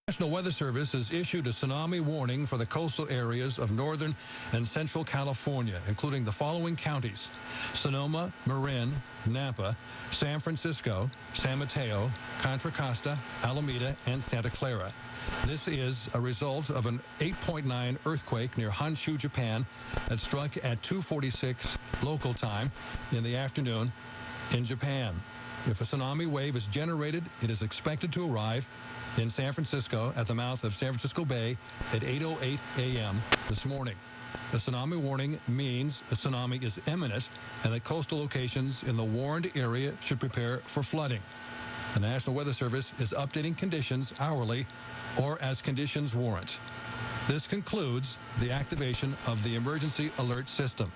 National Weather Service has issued a tsunami warning for the coastal areas of northern and central California, including the following counties: Sonoma, Marin, Napa, San Francisco, San Mateo, Contra Costa, Alameda, and Santa Clara. This is a result of an 8.9 earthquake near Honshu, Japan, that struck at 2:46 local time in the afternoon in Japan. If a tsunami wave is generated, it is expected to arrive in San Francisco at the mouth of San Francisco Bay at 8:08 a.m. this morning. The tsunami warning means a tsunami is imminent and that coastal locations in the warned area should prepare for flooding. The National Weather Service is updating conditions hourly or as conditions warrant. This concludes the activation of the emergency alert system.